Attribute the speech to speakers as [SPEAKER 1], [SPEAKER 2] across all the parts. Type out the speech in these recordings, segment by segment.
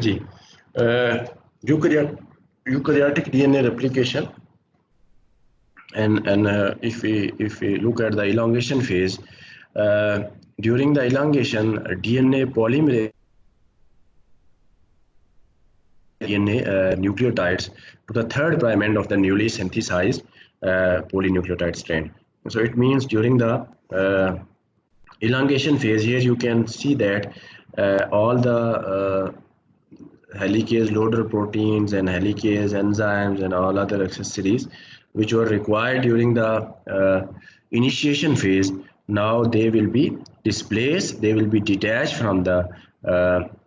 [SPEAKER 1] Ji, eukaryotic DNA replication, and if we look at the elongation phase, during the elongation, DNA polymerase DNA nucleotides to the third prime end of the newly synthesized polynucleotide strand. So it means during the elongation phase, here you can see that all the helicase loader proteins and helicase enzymes and all other accessories which were required during the initiation phase, now they will be displaced, they will be detached from the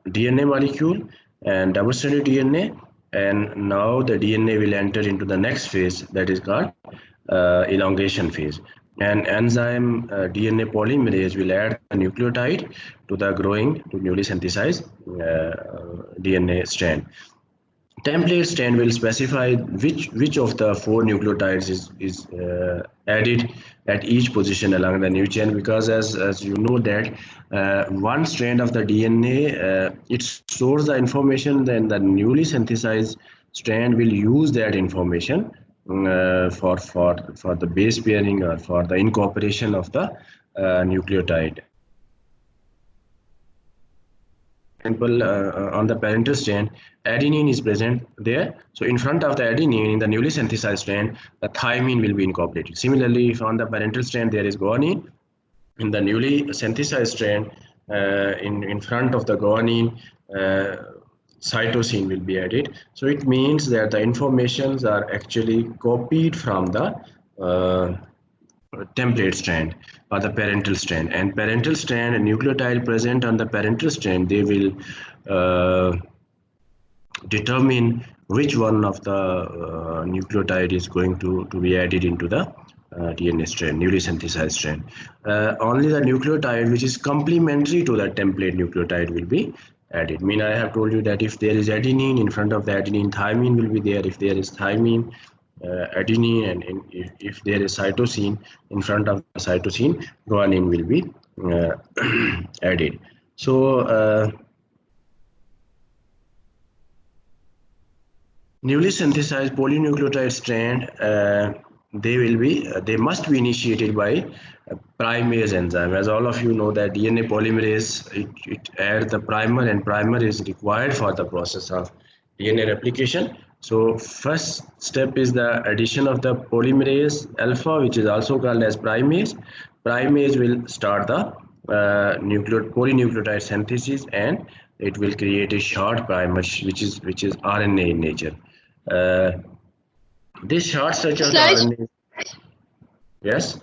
[SPEAKER 1] DNA molecule and double-stranded DNA, and now the DNA will enter into the next phase, that is called elongation phase. And enzyme DNA polymerase will add the nucleotide to the growing to newly synthesized DNA strand. Template strand will specify which of the four nucleotides is added at each position along the new chain, because as you know that one strand of the DNA it stores the information, then the newly synthesized strand will use that information for the base pairing or for the incorporation of the nucleotide. Example, on the parental strand, adenine is present there. So in front of the adenine in the newly synthesized strand, the thymine will be incorporated. Similarly, if on the parental strand there is guanine, in the newly synthesized strand, in front of the guanine, cytosine will be added. So it means that the informations are actually copied from the template strand or the parental strand, and parental strand and nucleotide present on the parental strand, they will determine which one of the nucleotide is going to be added into the DNA strand, newly synthesized strand. Only the nucleotide which is complementary to the template nucleotide will be added. I mean, I have told you that if there is adenine, in front of the adenine, thymine will be there. If there is thymine, adenine, and if there is cytosine, in front of the cytosine, guanine will be added. So newly synthesized polynucleotide strand, they must be initiated by primase enzyme. As all of you know that DNA polymerase, it adds the primer, and primer is required for the process of DNA replication. So first step is the addition of the polymerase alpha, which is also called as primase. Primase will start the polynucleotide synthesis, and it will create a short primer which is RNA in nature. This short structure of RNA. Yes.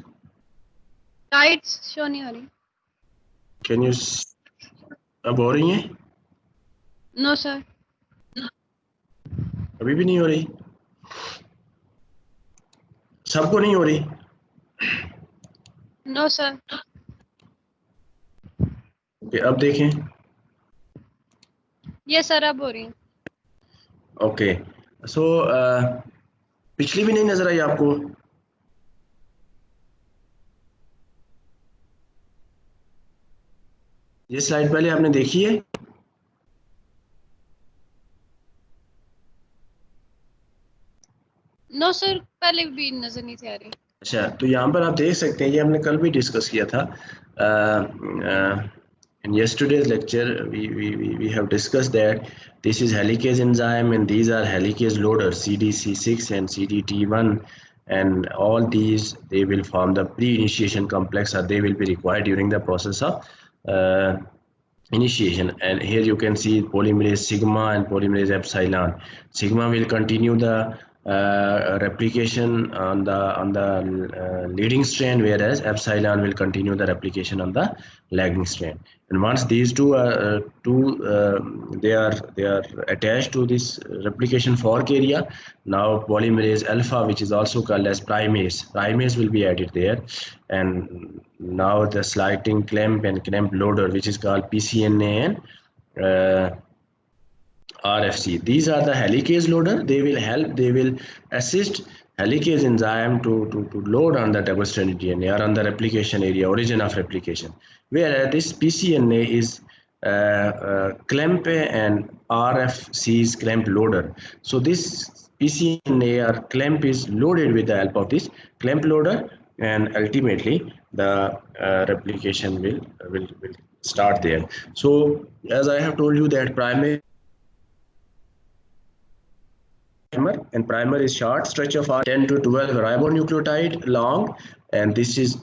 [SPEAKER 2] Slides show नहीं हो रही.
[SPEAKER 1] Can you? अब हो रही हैं?
[SPEAKER 2] No sir.
[SPEAKER 1] अभी भी नहीं हो रही. सबको नहीं हो रही.
[SPEAKER 2] No sir.
[SPEAKER 1] Okay, अब देखें.
[SPEAKER 2] Yes sir, अब हो रही है.
[SPEAKER 1] Okay, so पिछली भी नहीं नजर आई आपको? ये स्लाइड पहले आपने देखी है?
[SPEAKER 3] नो सर, पहले भी नजर नहीं थी आ रही.
[SPEAKER 1] अच्छा, तो यहाँ पर आप देख सकते हैं, ये हमने कल भी डिस्कस किया था. In yesterday's lecture, we have discussed that this is helicase enzyme and these are helicase loaders, CDC6 and CDT1, and all these, they will form the pre-initiation complex, or they will be required during the process of initiation. And here you can see polymerase sigma and polymerase epsilon. Sigma will continue the replication on the leading strand, whereas epsilon will continue the replication on the lagging strand. And once these two they are attached to this replication fork area, now polymerase alpha, which is also called as primase will be added there, and now the sliding clamp and clamp loader, which is called PCNA and RFC. These are the helicase loader. They will assist helicase enzyme to load on the double-stranded DNA or on the replication area, origin of replication. Whereas this PCNA is clamp and RFC's clamp loader. So this pCNA or clamp is loaded with the help of this clamp loader, and ultimately the replication will start there. So as I have told you that primer and primer is short stretch of 10 to 12 ribonucleotide long, and this is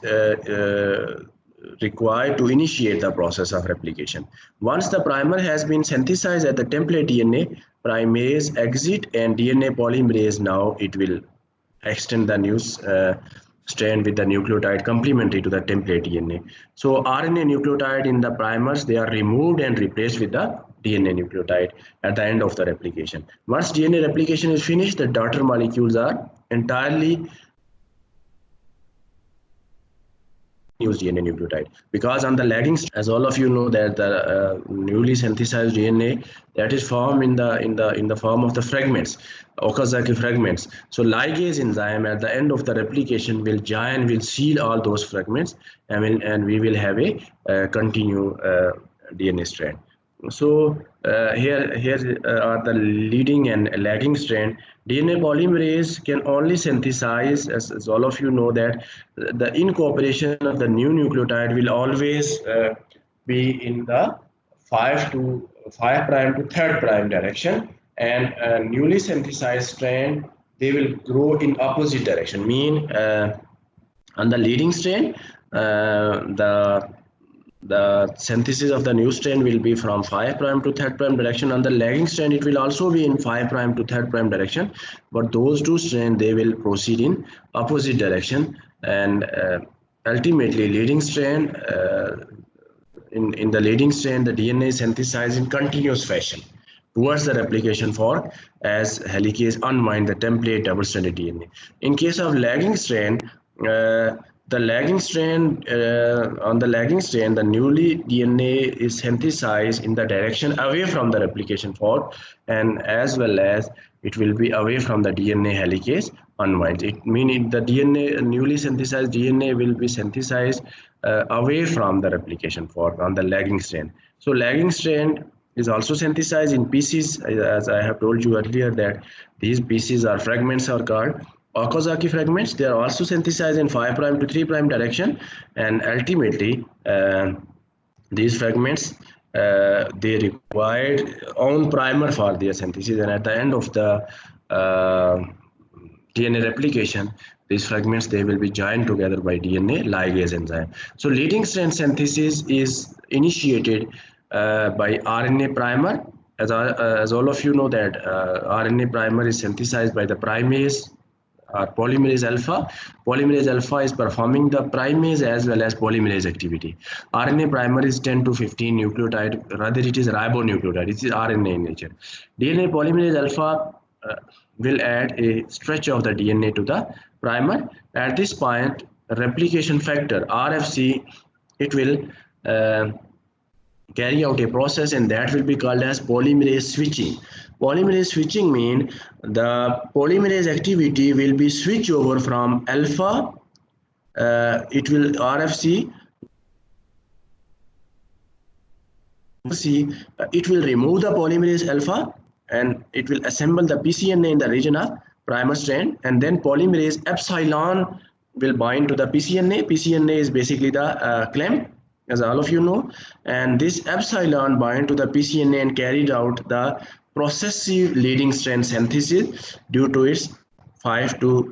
[SPEAKER 1] required to initiate the process of replication. Once the primer has been synthesized at the template DNA, primase exit and DNA polymerase, now it will extend the new strand with the nucleotide complementary to the template DNA. So RNA nucleotide in the primers, they are removed and replaced with the DNA nucleotide at the end of the replication. Once DNA replication is finished, the daughter molecules are entirely use DNA nucleotide, because on the lagging, as all of you know, that the newly synthesized DNA that is formed in the form of the fragments, Okazaki fragments. So ligase enzyme at the end of the replication will join, will seal all those fragments, and we will have a continue DNA strand. So here are the leading and lagging strand. DNA polymerase can only synthesize, as all of you know, that the incorporation of the new nucleotide will always be in the 5' to 3' direction, and newly synthesized strand, they will grow in opposite direction. Mean on the leading strand, the synthesis of the new strand will be from 5' to 3' direction. On the lagging strand, it will also be in 5' to 3' direction, but those two strands, they will proceed in opposite direction, and ultimately leading strand, in the leading strand, the DNA is synthesized in continuous fashion towards the replication fork as helicase unwind the template double-stranded DNA. In case of lagging strand, the lagging strand, on the lagging strand, the newly DNA is synthesized in the direction away from the replication fork, and as well as it will be away from the DNA helicase unwind. It means the DNA, newly synthesized DNA, will be synthesized away from the replication fork on the lagging strand. So lagging strand is also synthesized in pieces, as I have told you earlier that these pieces are fragments are called Okazaki fragments. They are also synthesized in 5' to 3' direction, and ultimately these fragments, they required own primer for their synthesis, and at the end of the DNA replication, these fragments, they will be joined together by DNA ligase enzyme. So leading strand synthesis is initiated by RNA primer. As all of you know that RNA primer is synthesized by the primase polymerase alpha. Polymerase alpha is performing the primase as well as polymerase activity. RNA primer is 10 to 15 nucleotide, rather it is ribonucleotide, it is RNA in nature. DNA polymerase alpha will add a stretch of the DNA to the primer. At this point, replication factor RFC, it will carry out a process, and that will be called as polymerase switching. Polymerase switching means the polymerase activity will be switched over from alpha, it will RFC, it will remove the polymerase alpha and it will assemble the pCNA in the region of primer strand, and then polymerase epsilon will bind to the pCNA. pCNA is basically the clamp, as all of you know, and this epsilon bind to the pCNA and carried out the processive leading strand synthesis due to its 5' to 3'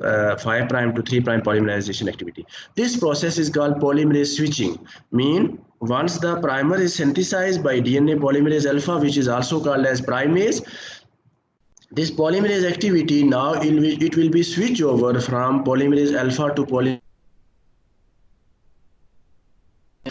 [SPEAKER 1] polymerization activity. This process is called polymerase switching. Mean once the primer is synthesized by DNA polymerase alpha, which is also called as primase, this polymerase activity now it will be switched over from polymerase alpha to polymerase,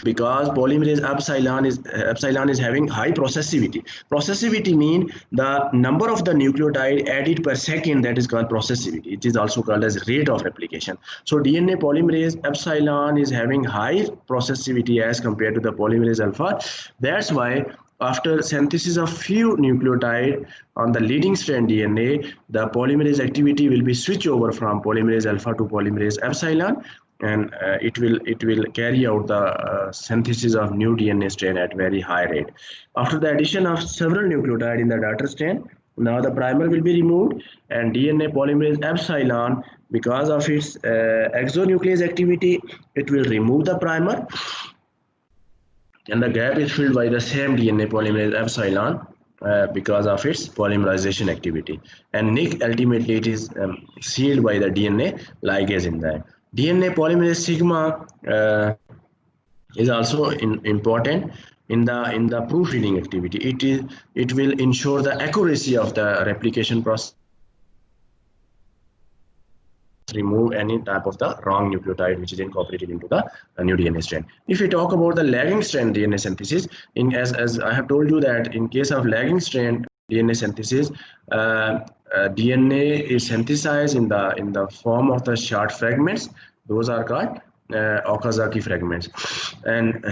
[SPEAKER 1] because polymerase epsilon is having high processivity. Processivity means the number of the nucleotide added per second, that is called processivity. It is also called as rate of replication. So DNA polymerase epsilon is having high processivity as compared to the polymerase alpha. That's why after synthesis of few nucleotide on the leading strand DNA, the polymerase activity will be switched over from polymerase alpha to polymerase epsilon, and it will carry out the synthesis of new DNA strain at very high rate. After the addition of several nucleotides in the daughter strain, now the primer will be removed, and DNA polymerase epsilon, because of its exonuclease activity, it will remove the primer, and the gap is filled by the same DNA polymerase epsilon because of its polymerization activity. And Nick, ultimately it is sealed by the DNA ligase enzyme. DNA polymerase sigma is also important in the proofreading activity. It will ensure the accuracy of the replication process, remove any type of the wrong nucleotide which is incorporated into the new DNA strand. If we talk about the lagging strand DNA synthesis, as I have told you that in case of lagging strand DNA synthesis, DNA is synthesized in the form of the short fragments. Those are called Okazaki fragments, and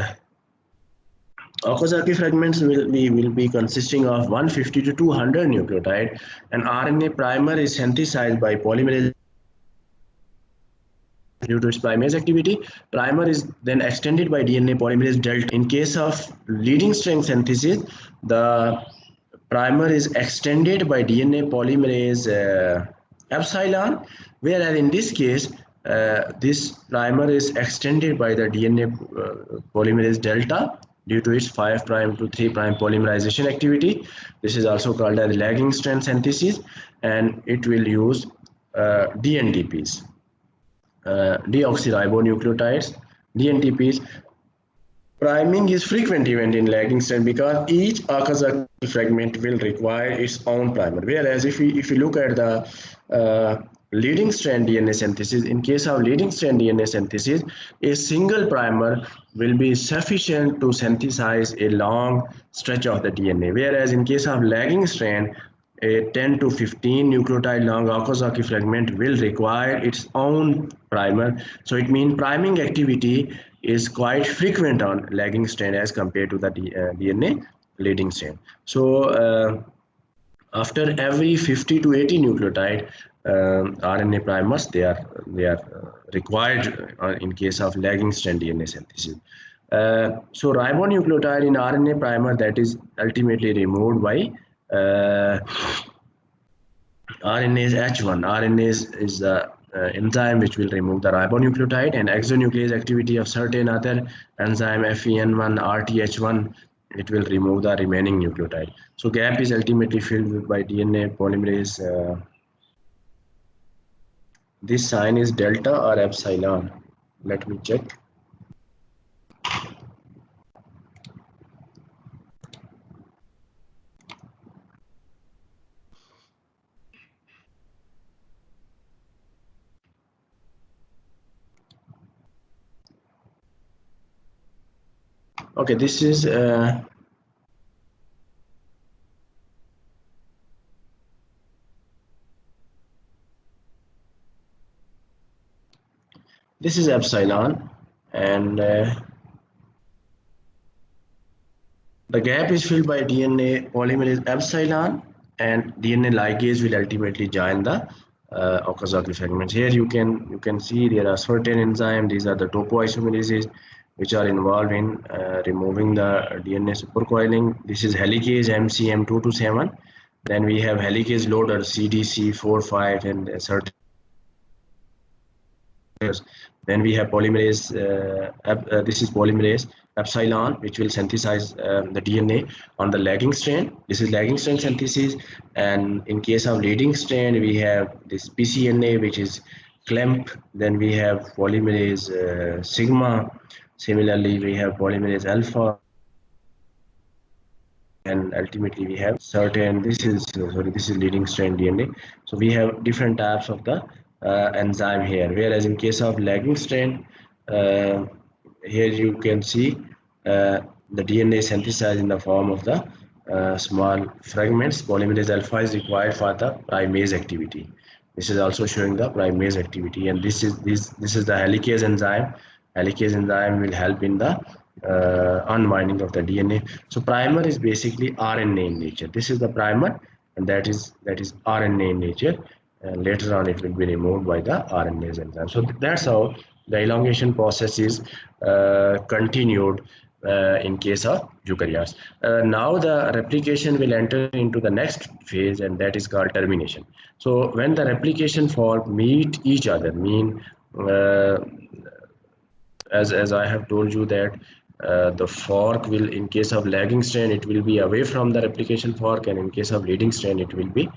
[SPEAKER 1] Okazaki fragments will be consisting of 150 to 200 nucleotide, and RNA primer is synthesized by polymerase. Due to its primase activity, primer is then extended by DNA polymerase delta. In case of leading strength synthesis, the primer is extended by DNA polymerase epsilon, whereas in this case, this primer is extended by the DNA polymerase delta due to its 5' to 3' polymerization activity. This is also called as lagging strand synthesis, and it will use DNTPs. Deoxyribonucleotides, DNTPs. Priming is frequent event in lagging strand because each Okazaki fragment will require its own primer. Whereas if we look at the leading strand DNA synthesis, in case of leading strand DNA synthesis, a single primer will be sufficient to synthesize a long stretch of the DNA. Whereas in case of lagging strand, a 10 to 15 nucleotide long Okazaki fragment will require its own primer. So it means priming activity is quite frequent on lagging strand as compared to the DNA leading strand. So after every 50 to 80 nucleotide RNA primers, they are required in case of lagging strand DNA synthesis. So ribonucleotide in RNA primer, that is ultimately removed by RNase H1. RNase is the enzyme which will remove the ribonucleotide, and exonuclease activity of certain other enzyme FEN1, RTH1, it will remove the remaining nucleotide. So gap is ultimately filled by DNA polymerase. This sign is delta or epsilon. Let me check. Okay, this is this is epsilon, and the gap is filled by DNA polymerase epsilon, and DNA ligase will ultimately join the Okazaki fragments. Here you can see there are certain enzymes. These are the topoisomerases which are involved in removing the DNA supercoiling. This is helicase MCM227. Then we have helicase loader CDC45 and certain. Then we have polymerase. This is polymerase epsilon, which will synthesize the DNA on the lagging strand. This is lagging strand synthesis, and in case of leading strand, we have this PCNA, which is clamp. Then we have polymerase sigma. Similarly, we have polymerase alpha, and ultimately we have certain. This is leading strand DNA. So we have different types of the enzyme here. Whereas in case of lagging strand, here you can see the DNA synthesized in the form of the small fragments. Polymerase alpha is required for the primase activity. This is also showing the primase activity, and this is the helicase enzyme. Helicase enzyme will help in the unwinding of the DNA. So primer is basically RNA in nature. This is the primer, and that is RNA in nature. And later on, it will be removed by the RNase enzyme. So that's how the elongation process is continued in case of eukaryotes. Now the replication will enter into the next phase, and that is called termination. So when the replication fork meet each other, uh, as I have told you that the fork will, in case of lagging strand, it will be away from the replication fork, and in case of leading strand, it will be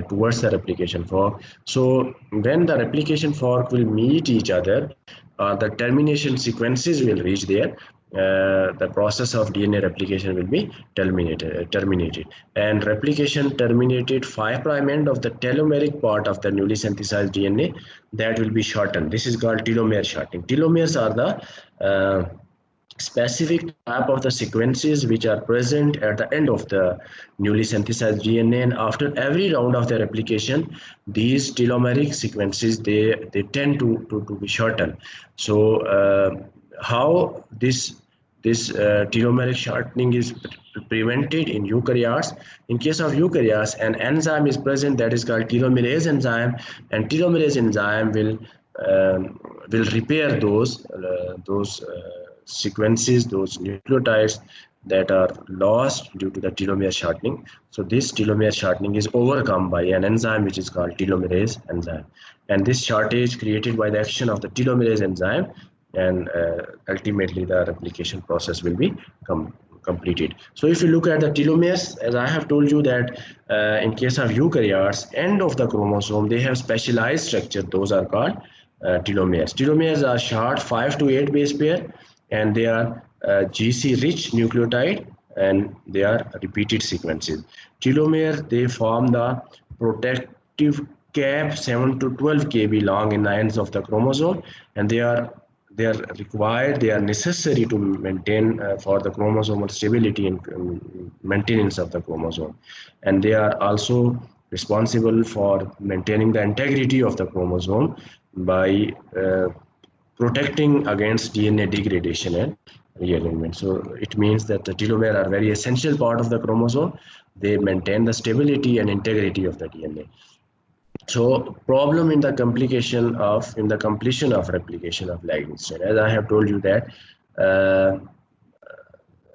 [SPEAKER 1] towards the replication fork. So when the replication fork will meet each other, the termination sequences will reach there. The process of DNA replication will be terminated, and replication terminated 5' end of the telomeric part of the newly synthesized DNA, that will be shortened. This is called telomere shortening. Telomeres are the specific type of the sequences which are present at the end of the newly synthesized DNA, and after every round of the replication, these telomeric sequences they tend to be shortened. So how this telomeric shortening is prevented in eukaryotes? In case of eukaryotes, an enzyme is present that is called telomerase enzyme, and telomerase enzyme will repair those sequences, those nucleotides that are lost due to the telomere shortening. So this telomere shortening is overcome by an enzyme which is called telomerase enzyme, and this shortage created by the action of the telomerase enzyme, and ultimately the replication process will be completed. So if you look at the telomeres, as I have told you that in case of eukaryotes, end of the chromosome, they have specialized structure. Those are called telomeres. Telomeres are short 5 to 8 base pair, and they are GC rich nucleotide, and they are repeated sequences. Telomeres, they form the protective cap 7 to 12 kb long in the ends of the chromosome, and they are required, they are necessary to maintain for the chromosomal stability and maintenance of the chromosome, and they are also responsible for maintaining the integrity of the chromosome by protecting against DNA degradation and realignment. So it means that the telomere are very essential part of the chromosome. They maintain the stability and integrity of the DNA. So problem in the completion of replication of lagging strand, as I have told you that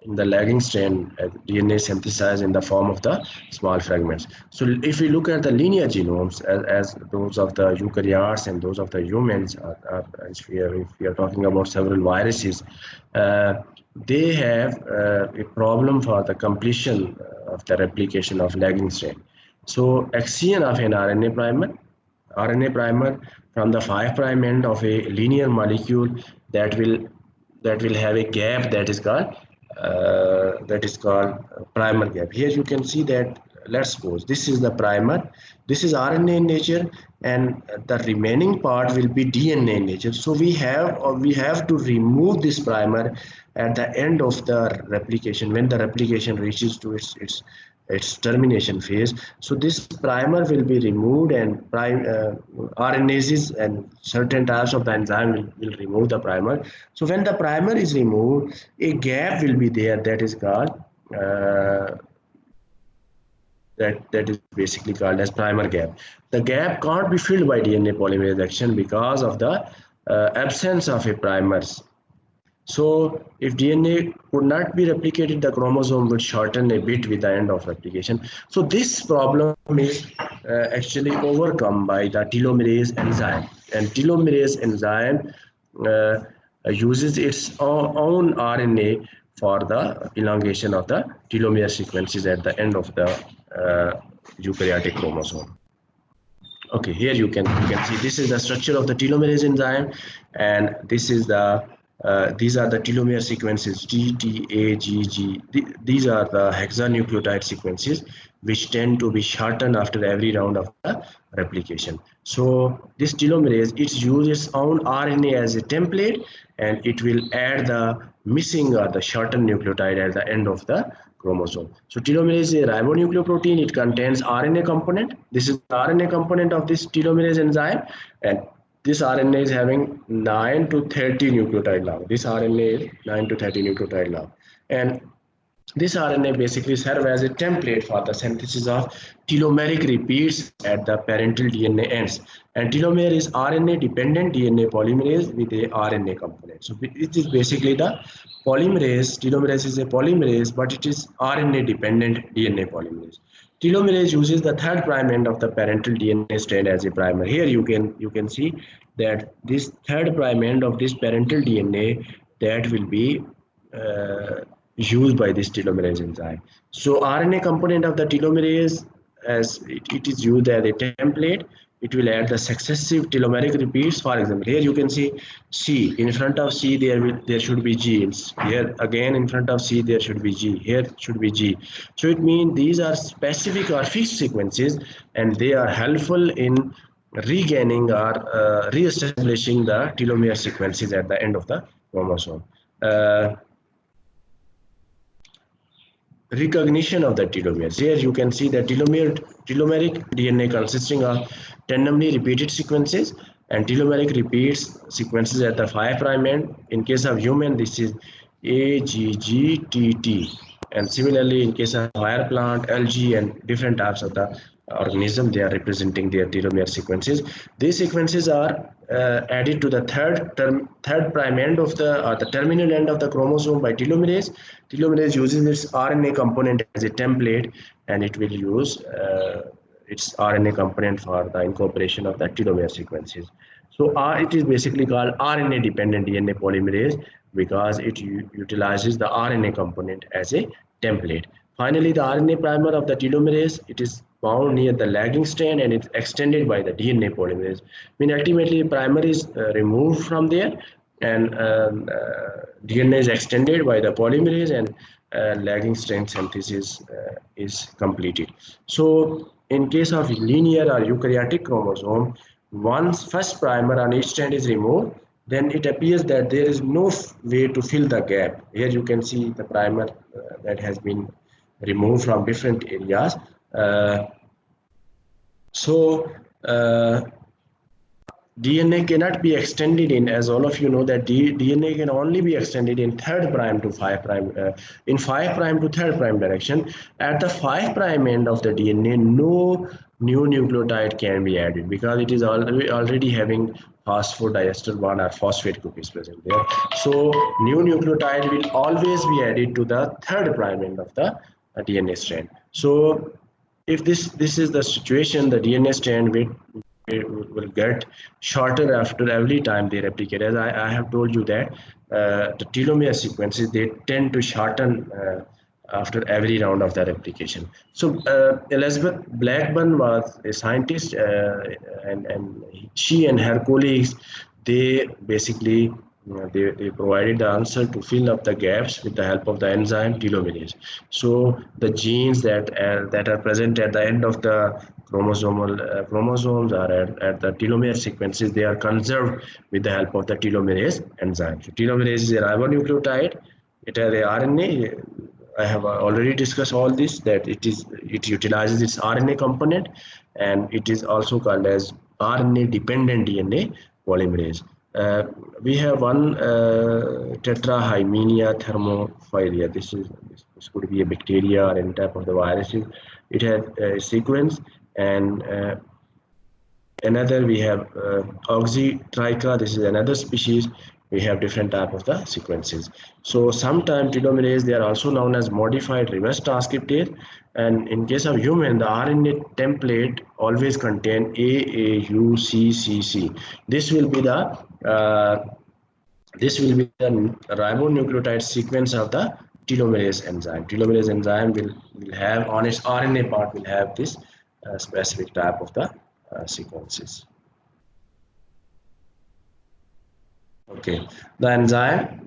[SPEAKER 1] in the lagging strand, DNA is synthesized in the form of the small fragments. So if we look at the linear genomes, as those of the eukaryotes and those of the humans, if we are talking about several viruses, they have a problem for the completion of the replication of lagging strand. So action of an RNA primer from the 5' end of a linear molecule that will have a gap that is called primer gap. Here you can see that, let's suppose this is the primer, this is RNA in nature, and the remaining part will be DNA in nature. So we have to remove this primer at the end of the replication, when the replication reaches to its termination phase. So this primer will be removed, and RNases and certain types of the enzyme will remove the primer. So when the primer is removed, a gap will be there that is called that is basically called as primer gap. The gap can't be filled by DNA polymerase action because of the absence of a primers. So if DNA could not be replicated, the chromosome would shorten a bit with the end of replication. So this problem is actually overcome by the telomerase enzyme, and telomerase enzyme uses its own RNA for the elongation of the telomere sequences at the end of the eukaryotic chromosome. Okay, here you can see this is the structure of the telomerase enzyme, and this is the these are the telomere sequences T, T, A, G, G. These are the hexanucleotide sequences which tend to be shortened after every round of the replication. So this telomerase, it uses its own RNA as a template, and it will add the missing or the shortened nucleotide at the end of the chromosome. So telomerase is a ribonucleoprotein. It contains RNA component. This is the RNA component of this telomerase enzyme, and this RNA is having 9 to 30 nucleotide long. This RNA is 9 to 30 nucleotide long, and This RNA basically serves as a template for the synthesis of telomeric repeats at the parental DNA ends. And telomere is RNA-dependent DNA polymerase with a RNA component. So it is basically the polymerase. Telomerase is a polymerase, but it is RNA-dependent DNA polymerase. Telomerase uses the third prime end of the parental DNA strand as a primer. Here you can see that this third prime end of this parental DNA that will be used by this telomerase enzyme. So RNA component of the telomerase, as it is used as a template, it will add the successive telomeric repeats. For example, here you can see C. In front of C there should be G. Here again in front of C there should be G. Here should be G. So it means these are specific or fixed sequences, and they are helpful in regaining or re-establishing the telomere sequences at the end of the chromosome. Recognition of the telomeres. Here you can see the telomeric DNA consisting of randomly repeated sequences and telomeric repeats sequences at the 5' end. In case of human, this is AGGTT, and similarly in case of higher plant, algae, and different types of the organism, they are representing their telomere sequences. These sequences are added to the third prime end of the terminal end of the chromosome by telomerase. Telomerase uses its RNA component as a template, and it will use its RNA component for the incorporation of the telomere sequences. So it is basically called RNA dependent DNA polymerase because it utilizes the RNA component as a template. Finally, the RNA primer of the telomerase, it is bound near the lagging strand and it's extended by the DNA polymerase. I mean, ultimately, the primer is removed from there, and DNA is extended by the polymerase, and lagging strand synthesis is completed. So, in case of linear or eukaryotic chromosome, once first primer on each strand is removed, then it appears that there is no way to fill the gap. Here you can see the primer that has been removed from different areas. DNA cannot be extended in, as all of you know, that DNA can only be extended in 3' to 5', in 5' to 3' direction. At the 5' end of the DNA, no new nucleotide can be added because it is already having phosphodiester bond or phosphate group is present there. So new nucleotide will always be added to the 3' end of the DNA strand. So if this is the situation, the DNA strand will get shorter after every time they replicate. As I have told you that the telomere sequences, they tend to shorten after every round of the replication. So Elizabeth Blackburn was a scientist, and she and her colleagues, they basically they provided the answer to fill up the gaps with the help of the enzyme telomerase. So the genes that are present at the end of the chromosomes or at the telomere sequences, they are conserved with the help of the telomerase enzyme. So telomerase is a ribonucleotide. It has a RNA. I have already discussed all this, that it utilizes its RNA component, and it is also called as RNA dependent DNA polymerase. We have one Tetrahymenia thermophilia. This could be a bacteria or any type of the viruses. It has a sequence, and another we have Oxytricha. This is another species. We have different type of the sequences. So sometimes telomerase, they are also known as modified reverse transcriptase, and in case of human, the RNA template always contain AAUCCC. This will be the ribonucleotide sequence of the telomerase enzyme. Telomerase enzyme will have on its RNA part will have this specific type of the sequences. Okay, the enzyme,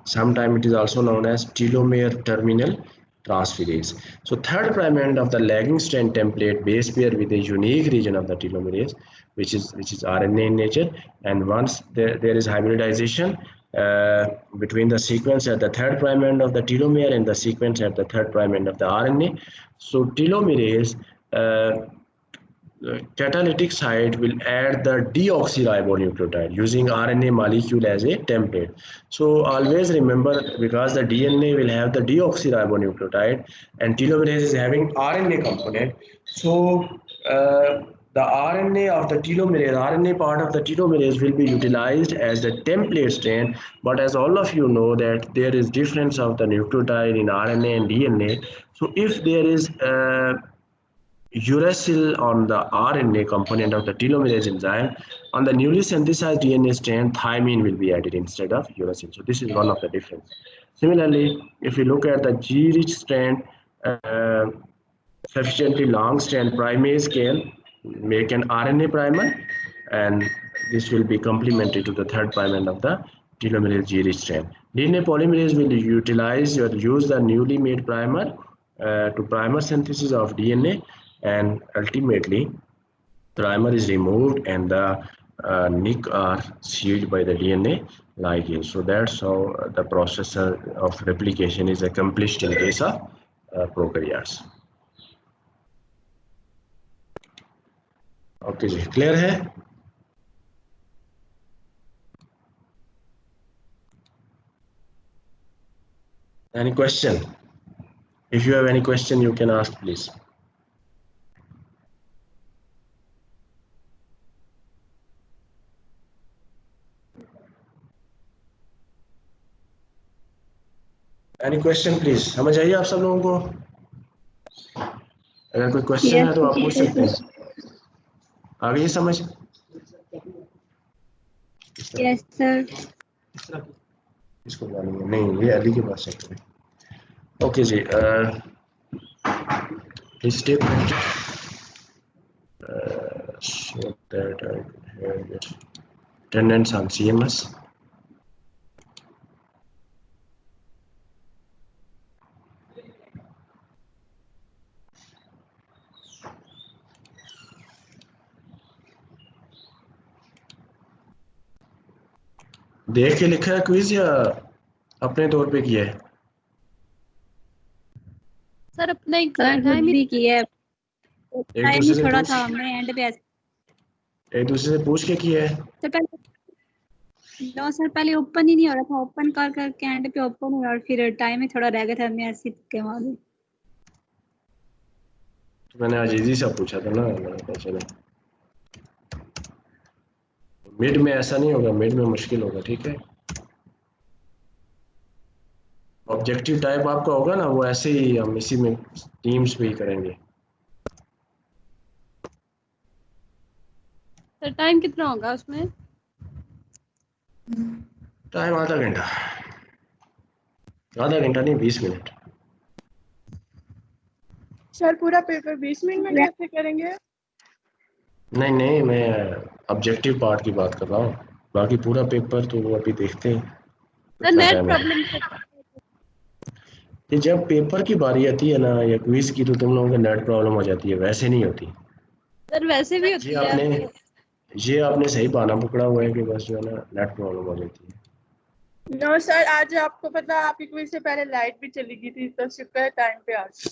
[SPEAKER 1] sometimes it is also known as telomere terminal transferase. So 3' end of the lagging strand template base pair with a unique region of the telomerase, which is RNA in nature, and once there is hybridization between the sequence at the 3' end of the telomere and the sequence at the 3' end of the RNA. So telomerase the catalytic site will add the deoxyribonucleotide using RNA molecule as a template. So always remember, because the DNA will have the deoxyribonucleotide and telomerase is having RNA component. So the RNA of the telomerase, RNA part of the telomerase will be utilized as the template strand. But as all of you know that there is difference of the nucleotide in RNA and DNA. So if there is uracil on the RNA component of the telomerase enzyme, on the newly synthesized DNA strand, thymine will be added instead of uracil. So this is one of the difference. Similarly, if you look at the G-rich strand, sufficiently long strand primase can make an RNA primer, and this will be complementary to the third primer of the telomerase G-rich strand. DNA polymerase will utilize or use the newly made primer to primer synthesis of DNA, and ultimately primer is removed and the nick are sealed by the DNA ligase. So that's how the process of replication is accomplished in case of prokaryotes. Okay जी, clear है? Any question? If you have any question, you can ask, please. Any question, please? समझ आइए आप सब लोगों को? अगर कोई क्वेश्चन है तो आप पूछ सकते हैं. आ गई समझ?
[SPEAKER 4] Yes sir.
[SPEAKER 1] इसको मालूम नहीं, ये अली के पास है. ओके जी, please stay connected so that I have your attendance on CMS. देख के लिखा है क्विज या अपने तौर पे किया है?
[SPEAKER 2] सर अपना ही
[SPEAKER 4] सर
[SPEAKER 2] टाइम
[SPEAKER 4] खुद भी किया है.
[SPEAKER 1] एक
[SPEAKER 4] टाइम
[SPEAKER 1] दूसरे
[SPEAKER 4] ही
[SPEAKER 1] से
[SPEAKER 4] थोड़ा
[SPEAKER 1] पूछ
[SPEAKER 4] था, हमने एंड पे.
[SPEAKER 1] एक दूसरे से पूछ के किया है?
[SPEAKER 4] तो पहले नो सर, पहले ओपन ही नहीं हो रहा था. ओपन कर करके एंड पे ओपन हुआ और फिर टाइम ही थोड़ा रह गया था. हमने ऐसे के मार दी.
[SPEAKER 1] तो मैंने अजीजी से पूछा था ना, मैंने कहा चलो मिड में ऐसा नहीं होगा, मिड में मुश्किल होगा. ठीक है, ऑब्जेक्टिव टाइप आपका होगा ना, वो ऐसे ही हम इसी में टीम्स पे ही करेंगे.
[SPEAKER 2] सर टाइम कितना होगा उसमें?
[SPEAKER 1] टाइम आधा घंटा नहीं, 20 मिनट.
[SPEAKER 5] सर पूरा पेपर 20 मिनट में कैसे करेंगे?
[SPEAKER 1] नहीं, मैं ऑब्जेक्टिव पार्ट की बात कर रहा हूँ. बाकी पूरा पेपर तो वो अभी देखते हैं.
[SPEAKER 2] सर नेट प्रॉब्लम
[SPEAKER 1] ये जब पेपर की बारी आती है ना या क्विज की, तो तुम लोगों को नेट प्रॉब्लम हो जाती है. वैसे नहीं होती.
[SPEAKER 2] सर वैसे भी होती है.
[SPEAKER 1] ये आपने सही बहाना पकड़ा हुआ है कि बस जो है ना नेट प्रॉब्लम हो जाती है.
[SPEAKER 5] नो सर, आज आपको पता, आपकी क्विज से पहले लाइट भी चली गई थी, तो शुक्र है टाइम पे आ गई.